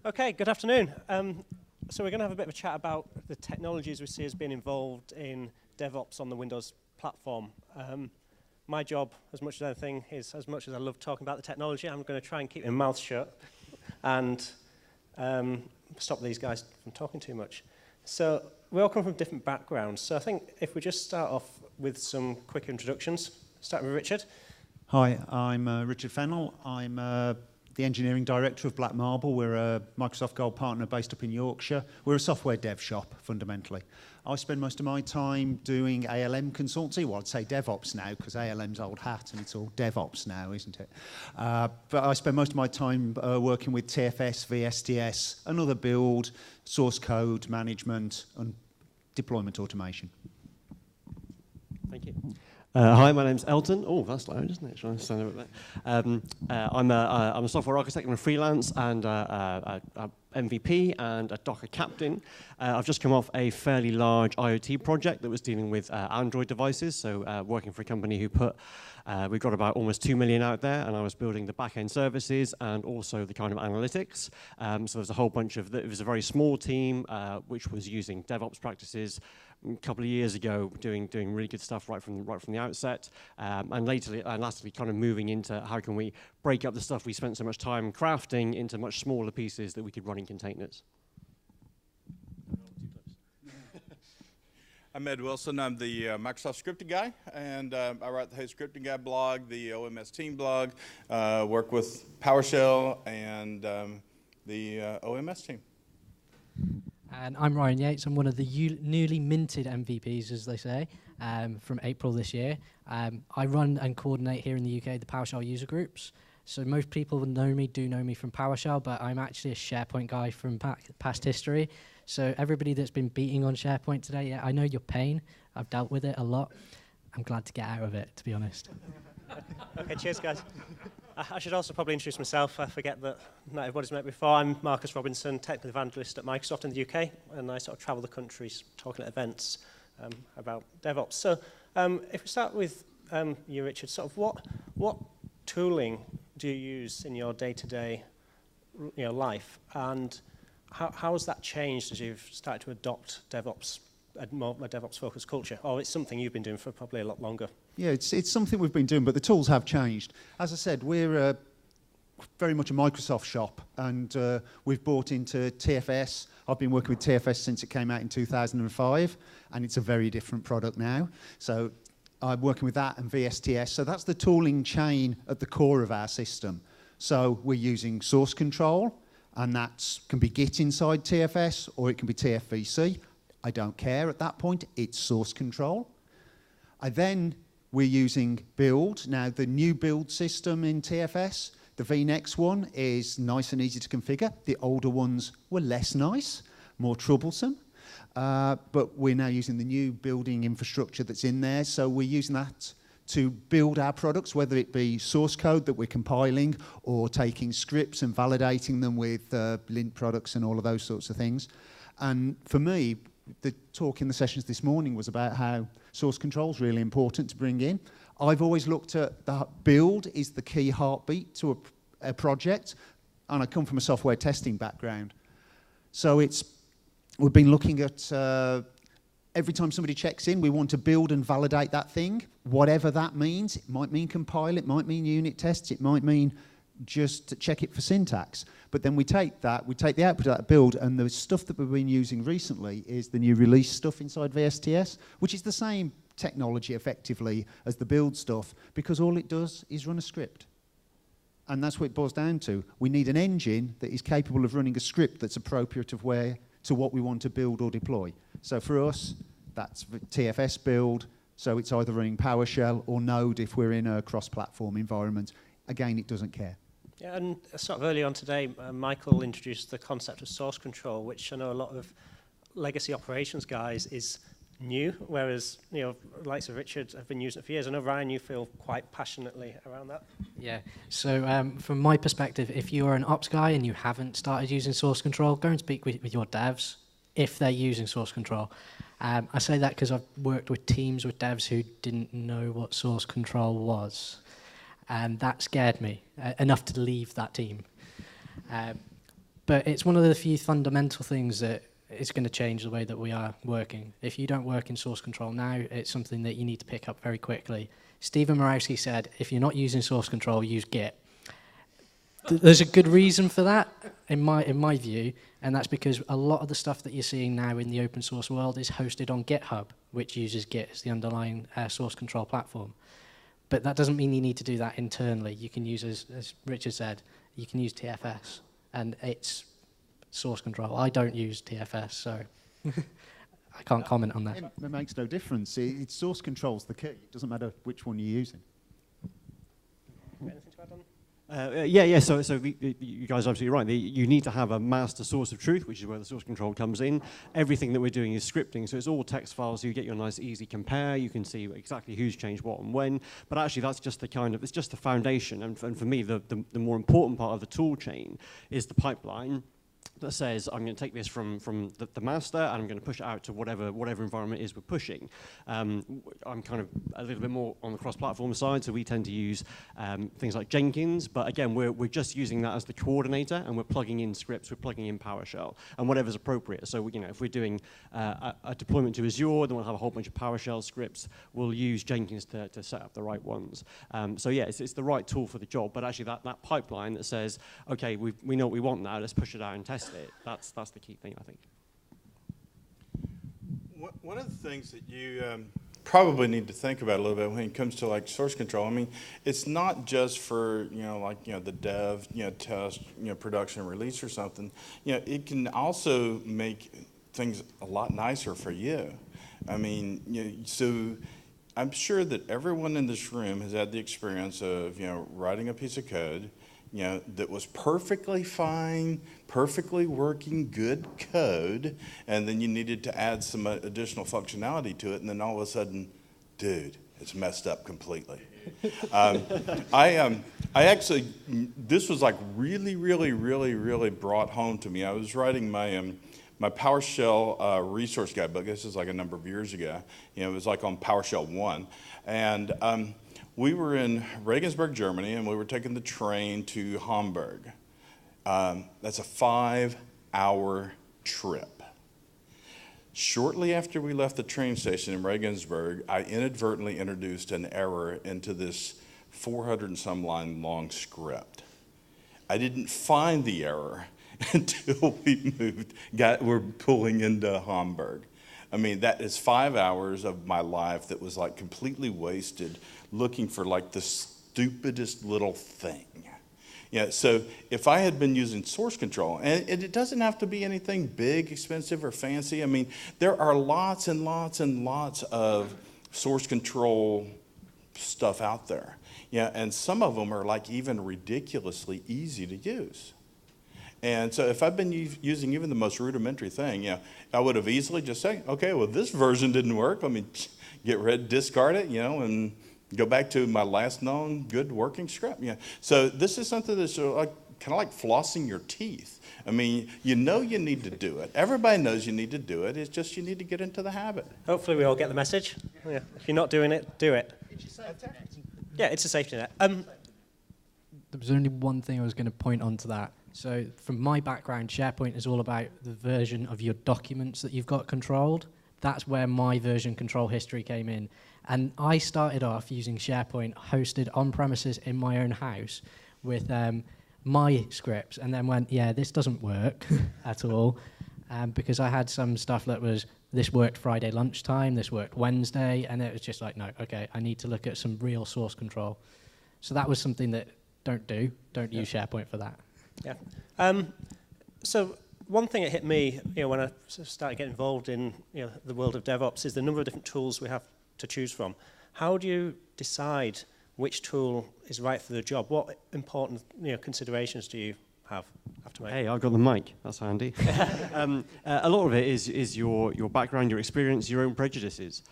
Okay, good afternoon. So we're going to have a bit of a chat about the technologies we see as being involved in DevOps on the Windows platform. My job, as much as anything, is as much as I love talking about the technology, I'm going to try and keep my mouth shut and stop these guys from talking too much. So we all come from different backgrounds. So I think if we just start off with some quick introductions, starting with Richard. Hi, I'm Richard Fennell. I'm the engineering director of Black Marble. We're a Microsoft Gold partner based up in Yorkshire. We're a software dev shop, fundamentally. I spend most of my time doing ALM consultancy. Well, I'd say DevOps now, because ALM's old hat, and it's all DevOps now, isn't it? But I spend most of my time working with TFS, VSTS, and other build, source code management, and deployment automation. Thank you. Hi, my name's Elton. Oh, that's loud, isn't it? Trying to stand over there. I'm a software architect and a freelance and a MVP and a Docker captain. I've just come off a fairly large IoT project that was dealing with Android devices, so working for a company who we've got about almost 2 million out there, and I was building the back-end services and also the kind of analytics. So there's a whole bunch of, it was a very small team which was using DevOps practices a couple of years ago, doing really good stuff right from the outset, and lastly kind of moving into how can we break up the stuff we spent so much time crafting into much smaller pieces that we could run in containers. I'm Ed Wilson. I'm the Microsoft scripting guy, and I write the Hey Scripting Guy blog, the OMS team blog, work with PowerShell and the OMS team. And I'm Ryan Yates. I'm one of the newly minted MVPs, as they say, from April this year. I run and coordinate here in the UK the PowerShell user groups. So most people do know me from PowerShell, but I'm actually a SharePoint guy from past history. So everybody that's been beating on SharePoint today, yeah, I know your pain. I've dealt with it a lot. I'm glad to get out of it, to be honest. Okay, cheers, guys. I should also probably introduce myself. I forget that not everybody's met before. I'm Marcus Robinson, technical evangelist at Microsoft in the UK, and I sort of travel the country talking at events about DevOps. So if we start with you, Richard, sort of what tooling do you use in your day-to-day life, and how has that changed as you've started to adopt DevOps, a DevOps-focused culture? Or it's something you've been doing for probably a lot longer? Yeah, it's something we've been doing, but the tools have changed. As I said, we're very much a Microsoft shop, and we've bought into TFS. I've been working with TFS since it came out in 2005, and it's a very different product now. So I'm working with that and VSTS. So that's the tooling chain at the core of our system. So we're using source control, and that can be Git inside TFS, or it can be TFVC. I don't care at that point. It's source control. We're using build. Now, the new build system in TFS, the vNext one, is nice and easy to configure. The older ones were less nice, more troublesome. But we're now using the new building infrastructure that's in there. So we're using that to build our products, whether it be source code that we're compiling or taking scripts and validating them with lint products and all of those sorts of things. And for me, the talk in the sessions this morning was about how source control is really important to bring in. I've always looked at the build is the key heartbeat to a project, and I come from a software testing background. So we've been looking at every time somebody checks in, we want to build and validate that thing, whatever that means. It might mean compile, it might mean unit tests, it might mean just to check it for syntax. But then we take the output of that build, and the stuff that we've been using recently is the new release stuff inside VSTS, which is the same technology effectively as the build stuff, because all it does is run a script. And that's what it boils down to. We need an engine that is capable of running a script that's appropriate to what we want to build or deploy. So for us, that's TFS build, so it's either running PowerShell or Node if we're in a cross-platform environment. Again, it doesn't care. Yeah, and sort of early on today, Michael introduced the concept of source control, which I know a lot of legacy operations guys is new, whereas likes of Richard have been using it for years. I know, Ryan, you feel quite passionately around that. Yeah, so from my perspective, if you're an ops guy and you haven't started using source control, go and speak with your devs if they're using source control. I say that because I've worked with teams with devs who didn't know what source control was. And that scared me enough to leave that team. But it's one of the few fundamental things that is going to change the way that we are working. If you don't work in source control now, it's something that you need to pick up very quickly. Stephen Morawski said, if you're not using source control, use Git. There's a good reason for that, in my view, and that's because a lot of the stuff that you're seeing now in the open source world is hosted on GitHub, which uses Git as the underlying source control platform. But that doesn't mean you need to do that internally. You can use, as Richard said, you can use TFS, and it's source control. I don't use TFS, so I can't comment on that. It makes no difference. It's source control's the key. It doesn't matter which one you're using. Anything to add on? Yeah. So you guys are absolutely right. You need to have a master source of truth, which is where the source control comes in. Everything that we're doing is scripting, so it's all text files. So you get your nice, easy compare. You can see exactly who's changed what and when. But actually, that's just it's just the foundation. And for me, the more important part of the tool chain is the pipeline that says, I'm going to take this from the master and I'm going to push it out to whatever environment it is we're pushing. I'm kind of a little bit more on the cross-platform side, so we tend to use things like Jenkins, but again, we're just using that as the coordinator, and we're plugging in scripts, we're plugging in PowerShell, and whatever's appropriate. So if we're doing a deployment to Azure, then we'll have a whole bunch of PowerShell scripts. We'll use Jenkins to set up the right ones. So yeah, it's the right tool for the job, but actually that pipeline that says, okay, we know what we want now, let's push it out and test it. That's the key thing, I think. One of the things that you probably need to think about a little bit when it comes to like source control. I mean, it's not just for the dev, test, production release or something. It can also make things a lot nicer for you. I mean, so I'm sure that everyone in this room has had the experience of writing a piece of code that was perfectly fine, perfectly working, good code, and then you needed to add some additional functionality to it, and then all of a sudden, dude, it's messed up completely. I actually, this was like really brought home to me. I was writing my my PowerShell resource guide book. This is like a number of years ago. It was like on PowerShell 1, and we were in Regensburg, Germany, and we were taking the train to Hamburg. That's a 5-hour trip. Shortly after we left the train station in Regensburg, I inadvertently introduced an error into this 400 and some line long script. I didn't find the error until we're pulling into Hamburg. I mean, that is 5 hours of my life that was like completely wasted looking for like the stupidest little thing. So if I had been using source control, and it doesn't have to be anything big, expensive, or fancy. I mean, there are lots and lots and lots of source control stuff out there. And some of them are like even ridiculously easy to use. And so if I've been using even the most rudimentary thing, I would have easily just said, okay, well, this version didn't work. Let me discard it, and go back to my last known good working script. So this is something that's like, kind of like flossing your teeth. I mean, you need to do it. Everybody knows you need to do it. It's just you need to get into the habit. Hopefully we all get the message. Yeah. If you're not doing it, do it. It's a safety net. Yeah, it's a safety net. There was only one thing I was going to point on to that. So from my background, SharePoint is all about the version of your documents that you've got controlled. That's where my version control history came in. And I started off using SharePoint hosted on premises in my own house with my scripts, and then went, yeah, this doesn't work at all, because I had some stuff that was, this worked Friday lunchtime, this worked Wednesday, and it was just like, no, okay, I need to look at some real source control. So that was something that don't use SharePoint for that. Yeah. So one thing that hit me, when I started getting involved in the world of DevOps is the number of different tools we have to choose from. How do you decide which tool is right for the job? What important considerations do you have to make? Hey, I've got the mic. That's handy. A lot of it is your background, your experience, your own prejudices.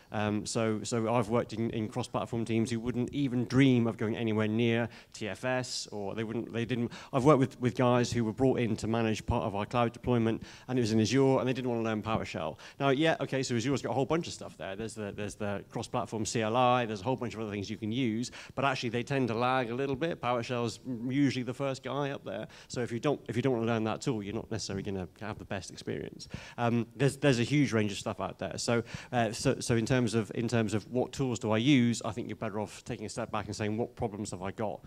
So I've worked in cross-platform teams who wouldn't even dream of going anywhere near TFS, or they didn't. I've worked with guys who were brought in to manage part of our cloud deployment, and it was in Azure, and they didn't want to learn PowerShell. Now, okay, so Azure's got a whole bunch of stuff there. There's the cross-platform CLI. There's a whole bunch of other things you can use, but actually they tend to lag a little bit. PowerShell's usually the first guy up there. So if you don't want to learn that tool, you're not necessarily going to have the best experience. There's a huge range of stuff out there. So in terms of what tools do I use, I think you're better off taking a step back and saying, what problems have I got?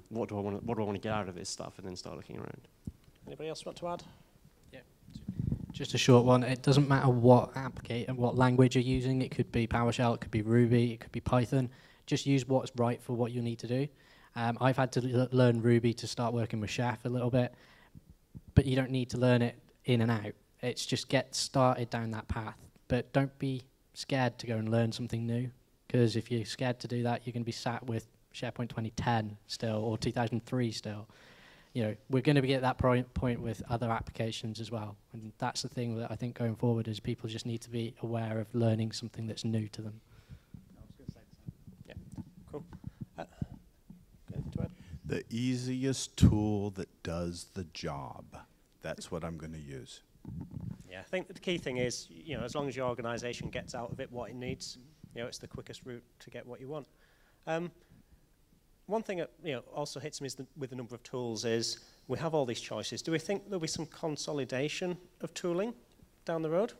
What do I want to get out of this stuff, and then start looking around. Anybody else want to add? Yeah. Just a short one. It doesn't matter what what language you're using. It could be PowerShell, it could be Ruby, it could be Python. Just use what's right for what you need to do. I've had to learn Ruby to start working with Chef a little bit, but you don't need to learn it in and out. It's just get started down that path. But don't be scared to go and learn something new, because if you're scared to do that, you're going to be sat with SharePoint 2010 still, or 2003 still. You know, we're going to be at that point with other applications as well. And that's the thing that I think going forward is people just need to be aware of learning something that's new to them. Yeah, cool. The easiest tool that does the job. That's what I'm going to use. Yeah, I think the key thing is, you know, as long as your organisation gets out of it what it needs, you know, it's the quickest route to get what you want. One thing that, you know, also hits me is with the number of tools is we have all these choices. Do we think there'll be some consolidation of tooling down the road?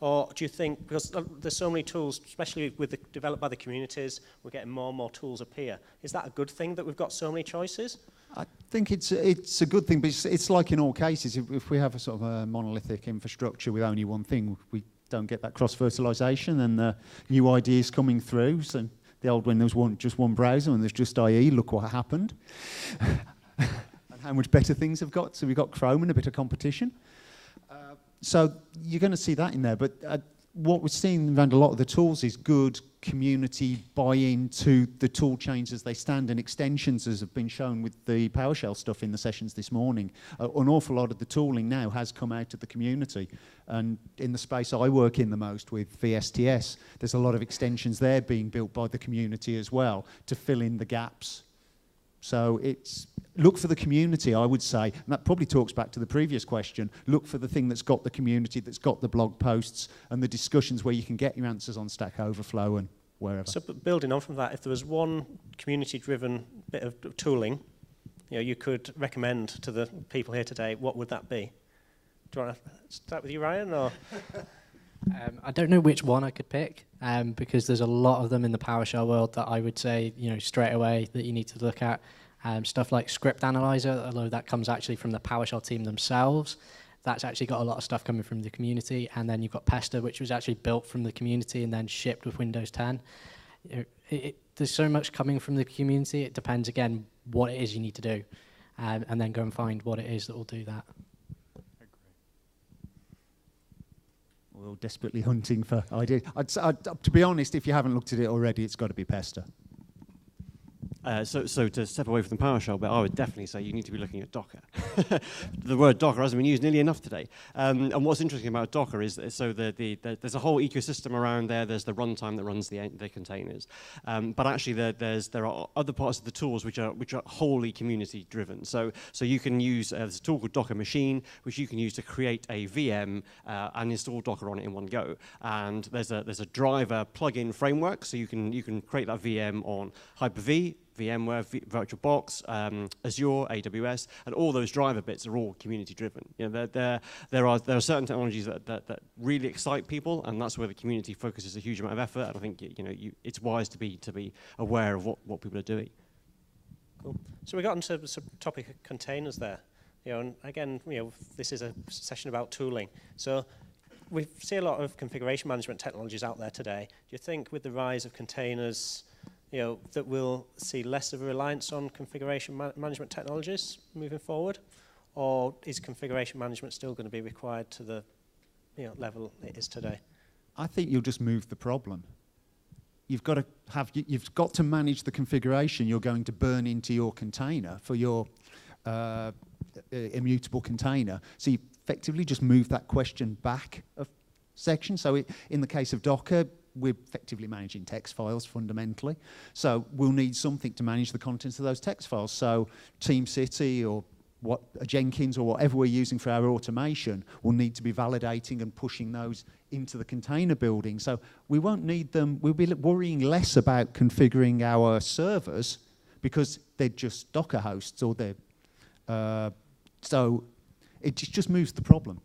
Or do you think, because there's so many tools, especially developed by the communities, we're getting more and more tools appear. Is that a good thing that we've got so many choices? I think it's a good thing, but it's like in all cases, if we have a sort of a monolithic infrastructure with only one thing, we don't get that cross-fertilization and the new ideas coming through. So the old when there was just one browser and there's just IE, look what happened. And how much better things have got. So we've got Chrome and a bit of competition. So you're going to see that in there. But what we're seeing around a lot of the tools is good community buy-in to the tool chains as they stand, and extensions, as have been shown with the PowerShell stuff in the sessions this morning. An awful lot of the tooling now has come out of the community. And in the space I work in the most with VSTS, there's a lot of extensions there being built by the community as well to fill in the gaps. So it's look for the community, I would say, and that probably talks back to the previous question. Look for the thing that's got the community, that's got the blog posts and the discussions where you can get your answers on Stack Overflow and wherever. So building on from that, if there was one community-driven bit of tooling, you know, you could recommend to the people here today, what would that be? Do you want to start with you, Ryan, or? I don't know which one I could pick, because there's a lot of them in the PowerShell world that I would say, you know, straight away that you need to look at. Stuff like Script Analyzer, although that comes actually from the PowerShell team themselves. That's actually got a lot of stuff coming from the community. And then you've got Pesta, which was actually built from the community and then shipped with Windows 10. There's so much coming from the community. It depends, again, what it is you need to do. And then go and find what it is that will do that. We're all desperately hunting for ideas. To be honest, if you haven't looked at it already, it's got to be Pesta. So to step away from the PowerShell bit, I would definitely say you need to be looking at Docker. The word Docker hasn't been used nearly enough today. And what's interesting about Docker is that there's a whole ecosystem around there. There's the runtime that runs the containers, but actually there are other parts of the tools which are wholly community driven. So you can use there's a tool called Docker Machine, which you can use to create a VM and install Docker on it in one go. And there's a driver plugin framework, so you can create that VM on Hyper-V, VMware, VirtualBox, Azure, AWS, and all those driver bits are all community-driven. You know, there are certain technologies that really excite people, and that's where the community focuses a huge amount of effort. And I think it's wise to be aware of what people are doing. Cool. So we got into the topic of containers there. You know, and again, this is a session about tooling. So we see a lot of configuration management technologies out there today. Do you think with the rise of containers, that we'll see less of a reliance on configuration management technologies moving forward? Or is configuration management still going to be required to the level it is today? I think you'll just move the problem. You've got to manage the configuration you're going to burn into your container for your immutable container. So you effectively just move that question back a section. So in the case of Docker, we're effectively managing text files fundamentally. So we'll need something to manage the contents of those text files. So TeamCity or Jenkins or whatever we're using for our automation will need to be validating and pushing those into the container building. So we won't need them. We'll be worrying less about configuring our servers because they're just Docker hosts or they're So it just moves the problem.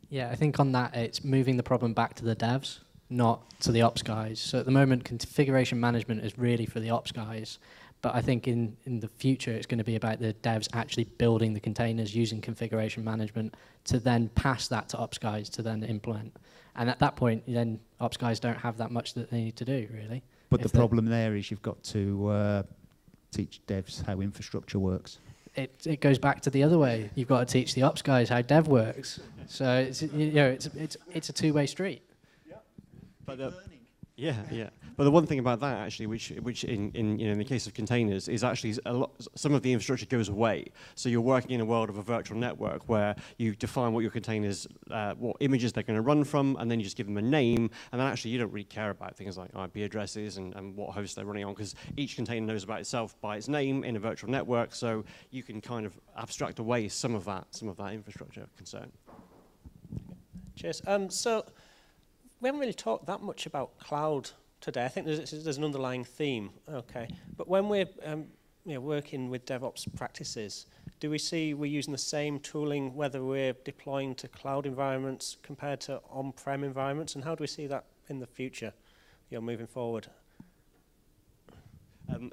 Yeah, I think on that, it's moving the problem back to the devs, not to the ops guys. So at the moment, configuration management is really for the ops guys. But I think in the future, it's going to be about the devs actually building the containers using configuration management to then pass that to ops guys to then implement. And at that point, then ops guys don't have that much that they need to do, really. But the problem there is you've got to teach devs how infrastructure works. It goes back to the other way. You've got to teach the ops guys how dev works. So it's a two-way street. But but the one thing about that actually, which in the case of containers, is actually some of the infrastructure goes away. So you're working in a world of a virtual network where you define what your containers, what images they're going to run from, and then you just give them a name, and then actually you don't really care about things like IP addresses and what host they're running on, because each container knows about itself by its name in a virtual network. So you can kind of abstract away some of that infrastructure concern. Cheers. So we haven't really talked that much about cloud today. I think there's an underlying theme. Okay, but when we're working with DevOps practices, do we see we're using the same tooling whether we're deploying to cloud environments compared to on-prem environments, and how do we see that in the future, moving forward?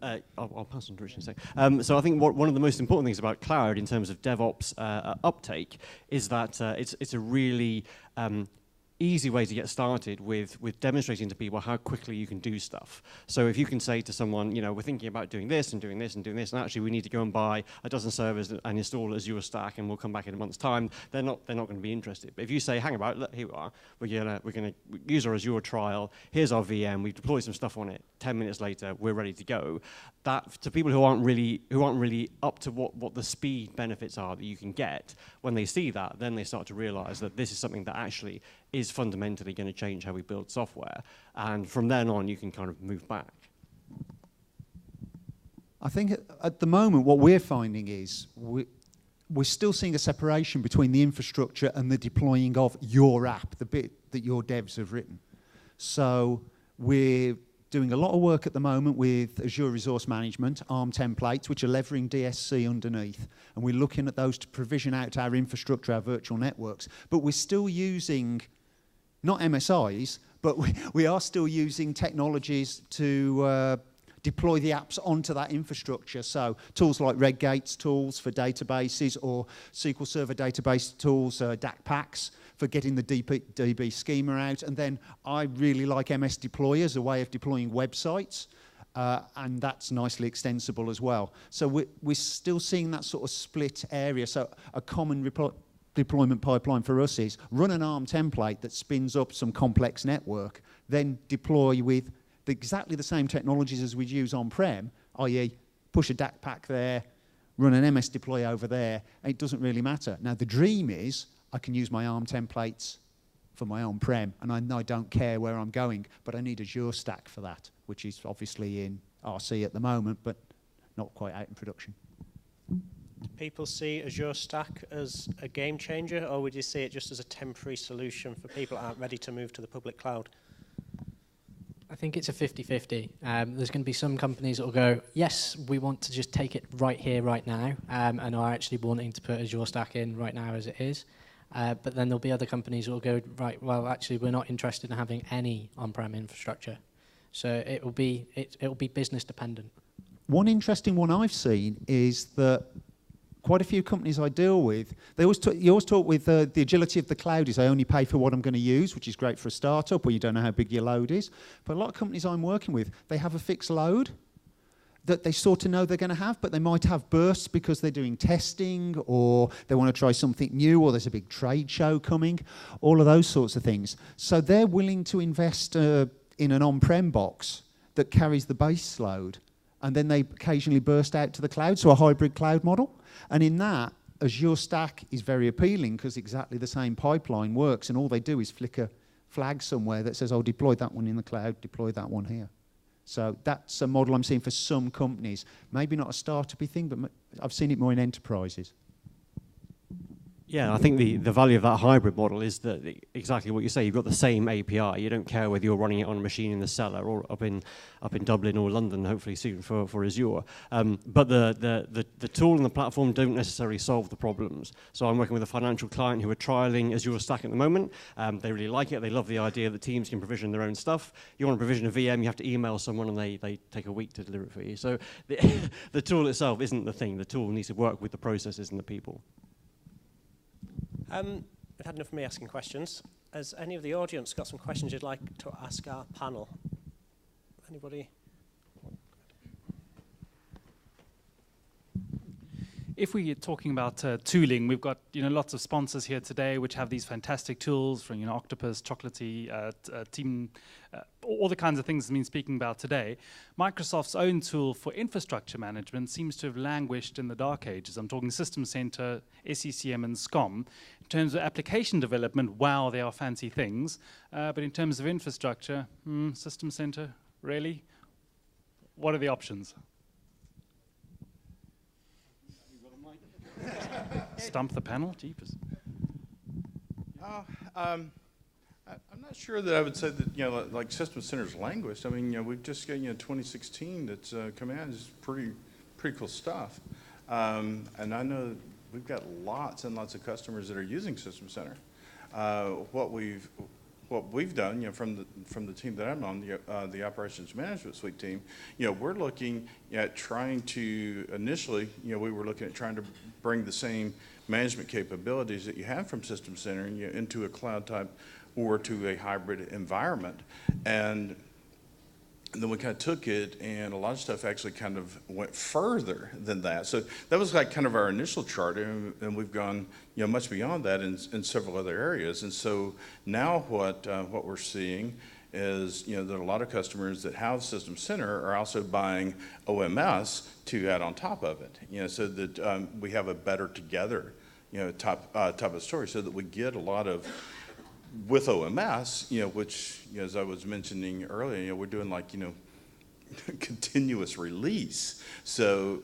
I'll pass on to Richard in a second. So I think one of the most important things about cloud in terms of DevOps uptake is that it's a really easy way to get started with demonstrating to people how quickly you can do stuff. So if you can say to someone, we're thinking about doing this and doing this and doing this, and actually we need to go and buy a dozen servers and install Azure Stack, and we'll come back in a month's time, they're not going to be interested. But if you say, hang about, look, here we are, we're gonna use our Azure trial, here's our VM, we've deployed some stuff on it, 10 minutes later, we're ready to go. That, to people who aren't really up to what the speed benefits are that you can get, when they see that, then they start to realize that this is something that actually is fundamentally going to change how we build software. And from then on, you can kind of move back. I think at the moment, what we're finding is we're still seeing a separation between the infrastructure and the deploying of your app, the bit that your devs have written. So we're doing a lot of work at the moment with Azure Resource Management, ARM templates, which are leveraging DSC underneath. And we're looking at those to provision out our infrastructure, our virtual networks. But we're still using, not MSIs, but we are still using technologies to deploy the apps onto that infrastructure. So tools like Redgate's tools for databases, or SQL Server database tools, DAC packs, for getting the DB schema out. And then I really like MS Deploy as a way of deploying websites, and that's nicely extensible as well. So we're still seeing that sort of split area. So a common deployment pipeline for us is run an ARM template that spins up some complex network, then deploy with exactly the same technologies as we'd use on-prem, i.e. push a DAC pack there, run an MS Deploy over there, and it doesn't really matter. Now the dream is I can use my ARM templates for my on-prem, and I don't care where I'm going, but I need Azure Stack for that, which is obviously in RC at the moment, but not quite out in production. Do people see Azure Stack as a game changer, or would you see it just as a temporary solution for people that aren't ready to move to the public cloud? I think it's a 50-50. There's going to be some companies that will go, yes, we want to just take it right here, right now, and are actually wanting to put Azure Stack in right now as it is. But then there'll be other companies that will go, right, well, actually, we're not interested in having any on-prem infrastructure. So it will be business dependent. One interesting one I've seen is that quite a few companies I deal with, you always talk with the agility of the cloud is I only pay for what I'm going to use, which is great for a startup where you don't know how big your load is. But a lot of companies I'm working with, they have a fixed load that they sort of know they're going to have, but they might have bursts because they're doing testing, or they want to try something new, or there's a big trade show coming, all of those sorts of things. So they're willing to invest in an on-prem box that carries the base load, and then they occasionally burst out to the cloud, so a hybrid cloud model. And in that, Azure Stack is very appealing because exactly the same pipeline works, and all they do is flick a flag somewhere that says, oh, deploy that one in the cloud, deploy that one here. So that's a model I'm seeing for some companies. Maybe not a startup-y thing, but I've seen it more in enterprises. Yeah, I think the value of that hybrid model is that exactly what you say. You've got the same API. You don't care whether you're running it on a machine in the cellar or up in Dublin or London, hopefully soon for Azure. But the tool and the platform don't necessarily solve the problems. So I'm working with a financial client who are trialing Azure Stack at the moment. They really like it. They love the idea that teams can provision their own stuff. You want to provision a VM, you have to email someone, and they take a week to deliver it for you. So the tool itself isn't the thing. The tool needs to work with the processes and the people. We've had enough of me asking questions. Has any of the audience got some questions you'd like to ask our panel? Anybody? If we're talking about tooling, we've got lots of sponsors here today which have these fantastic tools from Octopus, Chocolatey, Team, all the kinds of things we've been speaking about today. Microsoft's own tool for infrastructure management seems to have languished in the dark ages. I'm talking System Center, SCCM, and SCOM. In terms of application development, wow, they are fancy things. But in terms of infrastructure, System Center, really? What are the options? Stump the panel? Jeepers. I'm not sure that I would say that like System Center's languished. I mean, we've just got 2016 that's coming out. It's pretty cool stuff, and I know we've got lots and lots of customers that are using System Center. What we've done, from the team that I'm on, the Operations Management Suite team, we're looking at trying to initially, we were looking at trying to bring the same management capabilities that you have from System Center into a cloud type or to a hybrid environment, and then we kind of took it, and a lot of stuff actually kind of went further than that. So that was like kind of our initial chart, and we've gone much beyond that in several other areas. And so now what we're seeing is that a lot of customers that have System Center are also buying OMS to add on top of it. So that we have a better together type of story, so that we get a lot of. With OMS, which, as I was mentioning earlier, we're doing like, continuous release. So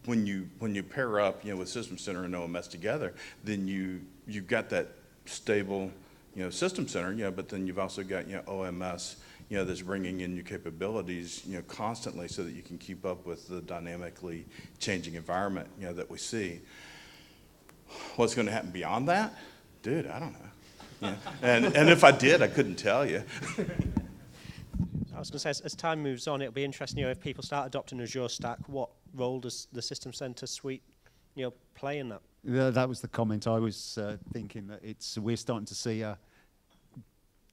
when you pair up, with System Center and OMS together, then you've got that stable, System Center, but then you've also got, OMS, that's bringing in new capabilities, constantly, so that you can keep up with the dynamically changing environment, that we see. What's going to happen beyond that? Dude, I don't know. Yeah. And if I did, I couldn't tell you. I was going to say, as time moves on, it'll be interesting, if people start adopting Azure Stack, what role does the System Center suite, play in that? That was the comment I was thinking, that we're starting to see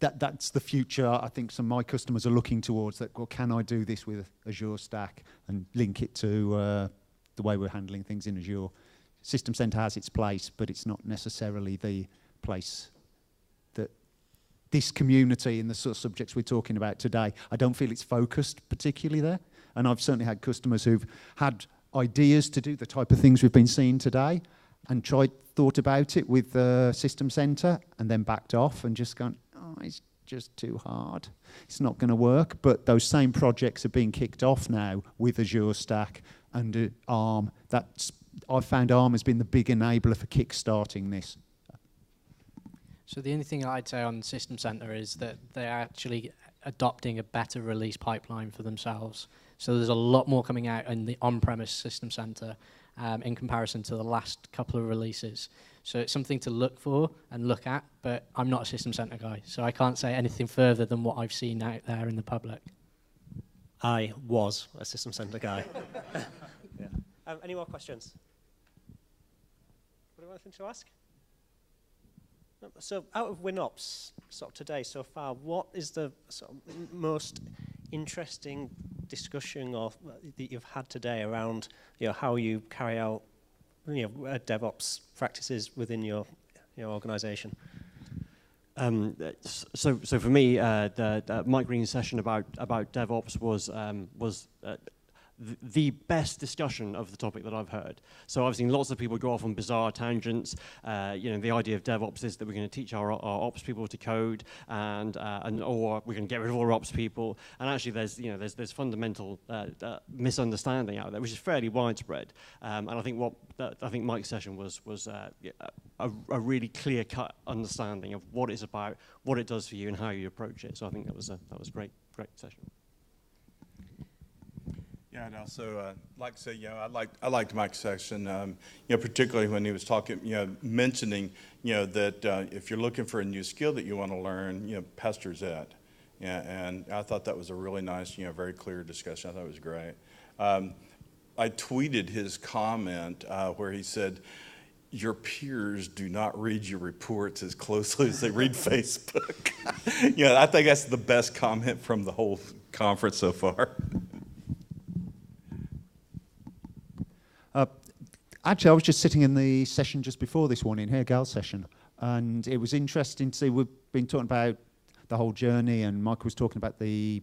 that's the future. I think some of my customers are looking towards that. Well, can I do this with Azure Stack and link it to the way we're handling things in Azure? System Center has its place, but it's not necessarily the place that this community and the sort of subjects we're talking about today, I don't feel it's focused particularly there. And I've certainly had customers who've had ideas to do the type of things we've been seeing today and thought about it with System Center and then backed off and just gone, oh, it's just too hard. It's not going to work. But those same projects are being kicked off now with Azure Stack and ARM. I've found ARM has been the big enabler for kick-starting this. So the only thing I'd say on System Center is that they're actually adopting a better release pipeline for themselves. So there's a lot more coming out in the on-premise System Center in comparison to the last couple of releases. So it's something to look for and look at, but I'm not a System Center guy, so I can't say anything further than what I've seen out there in the public. I was a System Center guy. Yeah. Any more questions? What do you want to ask? So out of WinOps sort of today so far, what is the sort of most interesting discussion that you've had today around how you carry out DevOps practices within your organization? So for me, the Mike Green's session about DevOps was the best discussion of the topic that I've heard. So I've seen lots of people go off on bizarre tangents. The idea of DevOps is that we're going to teach our ops people to code, or we're going to get rid of all our ops people. And actually, there's fundamental misunderstanding out there, which is fairly widespread. And I think Mike's session was a really clear-cut understanding of what it's about, what it does for you, and how you approach it. So I think that was a great session. Yeah, I'd also like to say, I liked Mike's section, particularly when he was talking, mentioning, that if you're looking for a new skill that you want to learn, Pester's it. Yeah, and I thought that was a really nice, very clear discussion. I thought it was great. I tweeted his comment where he said, "Your peers do not read your reports as closely as they read Facebook." I think that's the best comment from the whole conference so far. Actually, I was just sitting in the session just before this one in here, Gal's session, and it was interesting to see. We've been talking about the whole journey, and Michael was talking about the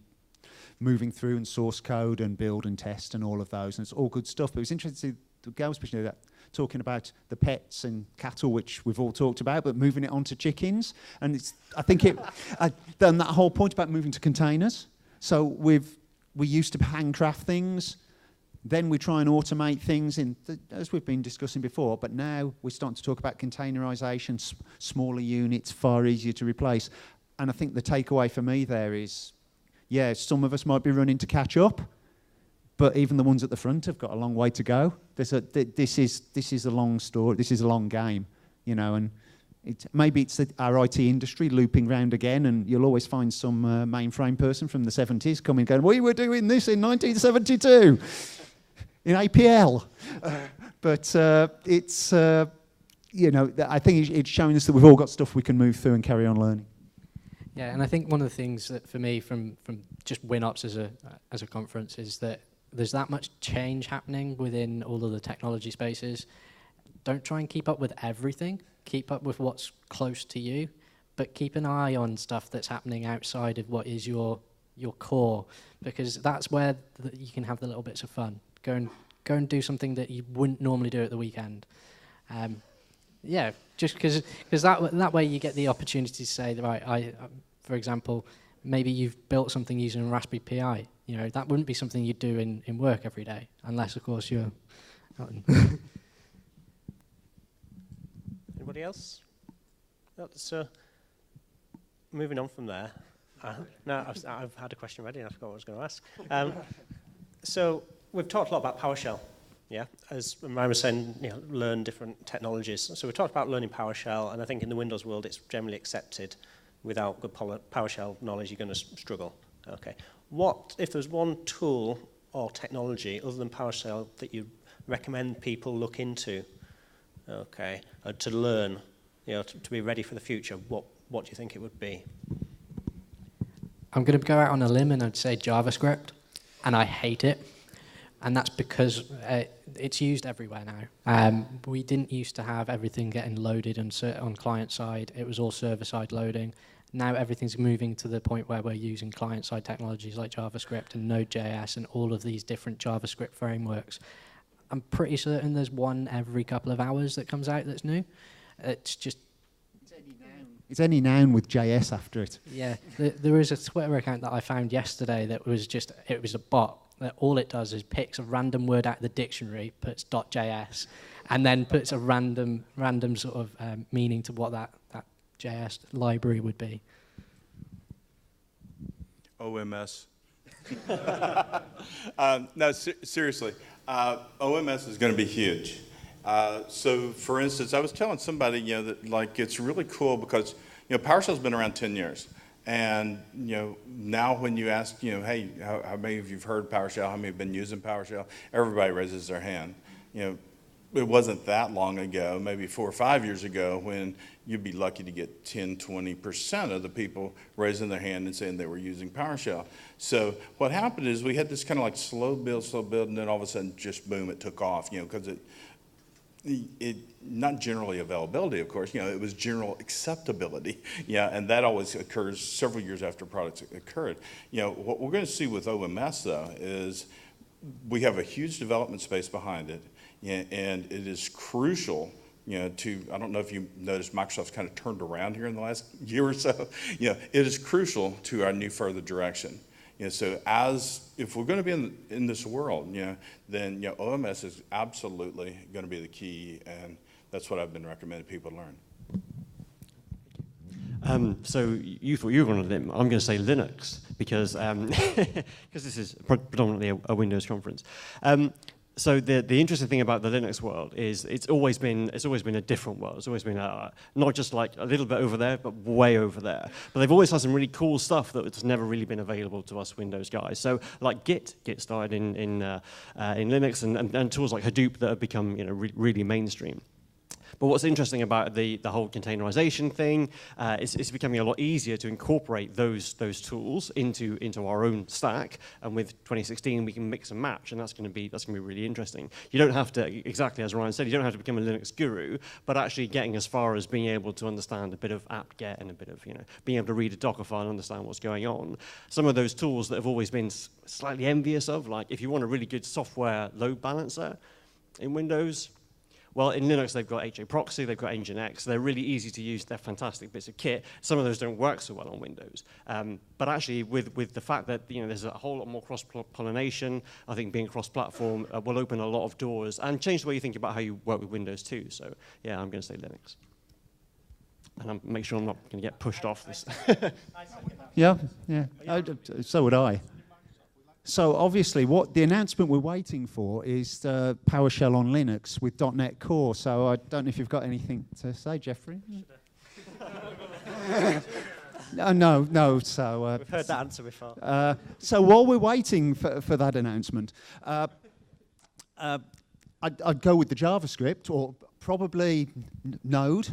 moving through and source code and build and test and all of those, and it's all good stuff. But it was interesting to see Gal was talking about the pets and cattle, which we've all talked about, but moving it onto chickens, and then that whole point about moving to containers. So we used to handcraft things. Then we try and automate things, as we've been discussing before, but now we're starting to talk about containerization, smaller units, far easier to replace. And I think the takeaway for me there is, some of us might be running to catch up, but even the ones at the front have got a long way to go. This is a long story, this is a long game, and maybe it's our IT industry looping round again, and you'll always find some mainframe person from the 70s coming going, "We were doing this in 1972. In APL." But I think it's showing us that we've all got stuff we can move through and carry on learning. Yeah, and I think one of the things that for me from just WinOps as a conference is that there's that much change happening within all of the technology spaces. Don't try and keep up with everything. Keep up with what's close to you, but keep an eye on stuff that's happening outside of what is your core, because that's where you can have the little bits of fun. Go and do something that you wouldn't normally do at the weekend. Just because that way you get the opportunity to say, right, for example, maybe you've built something using a Raspberry Pi. That wouldn't be something you'd do in work every day, unless, of course, you're Elton. Anybody else? So, moving on from there. I've had a question ready and I forgot what I was going to ask. So, we've talked a lot about PowerShell, as Ryan was saying, learn different technologies. So we talked about learning PowerShell, and I think in the Windows world it's generally accepted without good PowerShell knowledge you're going to struggle. Okay. What, if there's one tool or technology other than PowerShell that you recommend people look into, to learn, to be ready for the future, what do you think it would be? I'm going to go out on a limb and I'd say JavaScript, and I hate it. And that's because it's used everywhere now. We didn't used to have everything getting loaded on client side. It was all server side loading. Now everything's moving to the point where we're using client side technologies like JavaScript and Node.js and all of these different JavaScript frameworks. I'm pretty certain there's one every couple of hours that comes out that's new. It's just... It's any noun with JS after it. Yeah, there is a Twitter account that I found yesterday that was it was a bot. That all it does is picks a random word out of the dictionary, puts .js, and then puts a random sort of meaning to what that JS library would be. OMS. No, seriously, OMS is going to be huge. So, for instance, I was telling somebody, that it's really cool because PowerShell's been around 10 years. And, now when you ask, hey, how many of you have heard PowerShell, how many have been using PowerShell, everybody raises their hand. It wasn't that long ago, maybe 4 or 5 years ago, when you'd be lucky to get 10, 20% of the people raising their hand and saying they were using PowerShell. So what happened is we had this kind of slow build, and then all of a sudden, just boom, it took off, because it not generally availability, of course, it was general acceptability, and that always occurs several years after products occurred. What we're going to see with OMS, though, is we have a huge development space behind it, and it is crucial, I don't know if you noticed, Microsoft's kind of turned around here in the last year or so. It is crucial to our new further direction. So if we're going to be in this world, then OMS is absolutely going to be the key, and that's what I've been recommending people to learn. So you thought you were on a limb. I'm going to say Linux because this is predominantly a Windows conference. So the interesting thing about the Linux world is it's always been a different world. It's always been not just like a little bit over there, but way over there. But they've always had some really cool stuff that's never really been available to us Windows guys. So like Git started in Linux, and tools like Hadoop that have become really mainstream. But what's interesting about the whole containerization thing is it's becoming a lot easier to incorporate those tools into our own stack. And with 2016, we can mix and match, and that's going to be really interesting. You don't have to, exactly as Ryan said, you don't have to become a Linux guru, but actually getting as far as being able to understand a bit of apt-get and a bit of being able to read a Docker file and understand what's going on. Some of those tools that have always been slightly envious of, like if you want a really good software load balancer in Windows. Well, in Linux, they've got HA Proxy, they've got Nginx. They're really easy to use. They're fantastic bits of kit. Some of those don't work so well on Windows. But actually, with the fact that there's a whole lot more cross-pollination, I think being cross-platform will open a lot of doors and change the way you think about how you work with Windows too. So, yeah, I'm going to say Linux. And I'll make sure I'm not going to get pushed off this. Yeah. So would I. So obviously, what the announcement we're waiting for is PowerShell on Linux with .NET Core. So I don't know if you've got anything to say, Jeffrey. No. So we've heard that answer before. So while we're waiting for that announcement, I'd go with the JavaScript or probably Node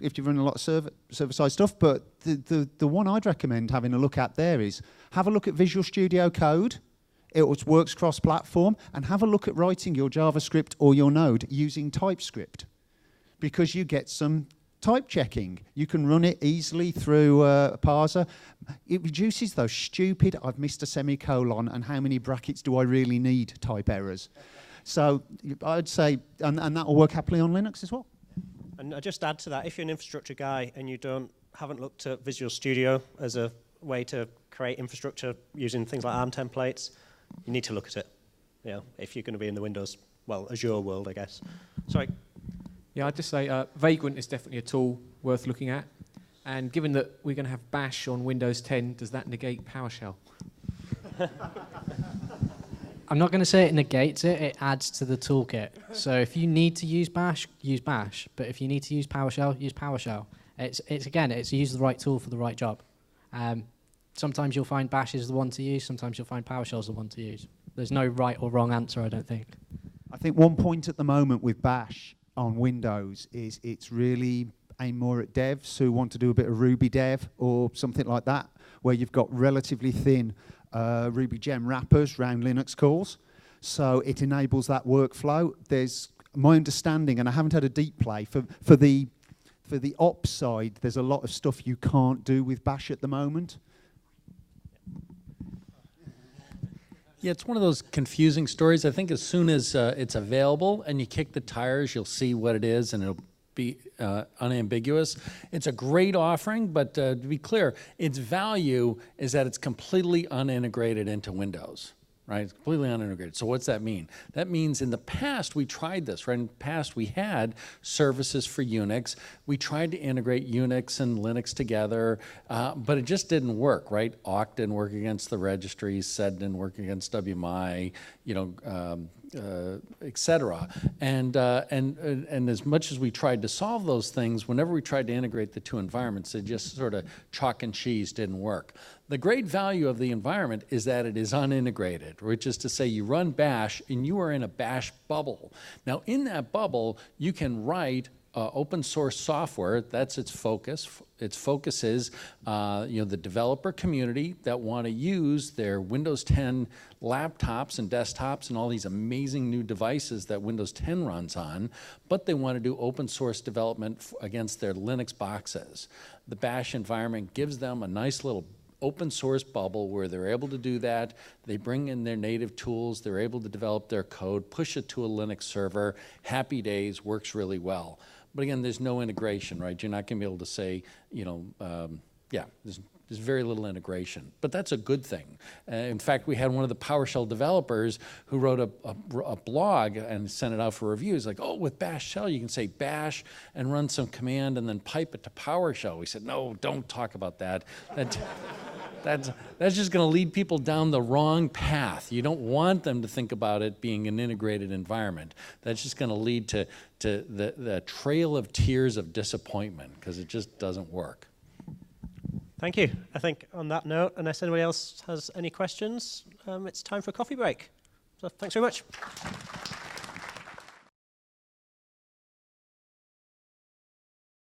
if you run a lot of server-side stuff. But the one I'd recommend having a look at there is have a look at Visual Studio Code. It works cross-platform, and have a look at writing your JavaScript or your Node using TypeScript, because you get some type checking. You can run it easily through a parser. It reduces those stupid "I've missed a semicolon" and "how many brackets do I really need" type errors. So I'd say, and that will work happily on Linux as well. And I just add to that, if you're an infrastructure guy and you haven't looked at Visual Studio as a way to create infrastructure using things like ARM templates, you need to look at it. If you're going to be in the Windows, Azure world, I guess. Sorry. Yeah, I'd just say Vagrant is definitely a tool worth looking at. And given that we're going to have Bash on Windows 10, does that negate PowerShell? I'm not going to say it negates it, it adds to the toolkit. So if you need to use Bash, use Bash. But if you need to use PowerShell, use PowerShell. It's use the right tool for the right job. Sometimes you'll find Bash is the one to use, sometimes you'll find PowerShell is the one to use. There's no right or wrong answer, I don't think. I think one point at the moment with Bash on Windows is it's really aimed more at devs who want to do a bit of Ruby dev or something like that, where you've got relatively thin Ruby gem wrappers around Linux calls. So it enables that workflow. There's my understanding, and I haven't had a deep play, for the ops side, there's a lot of stuff you can't do with Bash at the moment. Yeah, it's one of those confusing stories. I think as soon as it's available and you kick the tires, you'll see what it is and it'll be unambiguous. It's a great offering, but to be clear, its value is that it's completely unintegrated into Windows. Right, it's completely unintegrated. So what's that mean? That means in the past we tried this, right? In the past we had services for Unix. We tried to integrate Unix and Linux together, but it just didn't work, right? Awk didn't work against the registries, SED didn't work against WMI, et cetera. And as much as we tried to solve those things, whenever we tried to integrate the two environments, it just sort of chalk and cheese didn't work. The great value of the environment is that it is unintegrated, which is to say you run Bash and you are in a Bash bubble. Now in that bubble, you can write open source software. That's its focus. Its focus is the developer community that want to use their Windows 10 laptops and desktops and all these amazing new devices that Windows 10 runs on, but they want to do open source development against their Linux boxes. The Bash environment gives them a nice little open source bubble where they're able to do that. They bring in their native tools. They're able to develop their code, push it to a Linux server. Happy days, works really well. But again, there's no integration, right? You're not going to be able to say, there's very little integration, but that's a good thing. In fact, we had one of the PowerShell developers who wrote a blog and sent it out for review. He's like, oh, with bash shell, you can say bash and run some command and then pipe it to PowerShell. We said, no, don't talk about that. That's just going to lead people down the wrong path. You don't want them to think about it being an integrated environment. That's just going to lead to the trail of tears of disappointment because it just doesn't work. Thank you. I think on that note, unless anybody else has any questions, it's time for a coffee break. So thanks very much.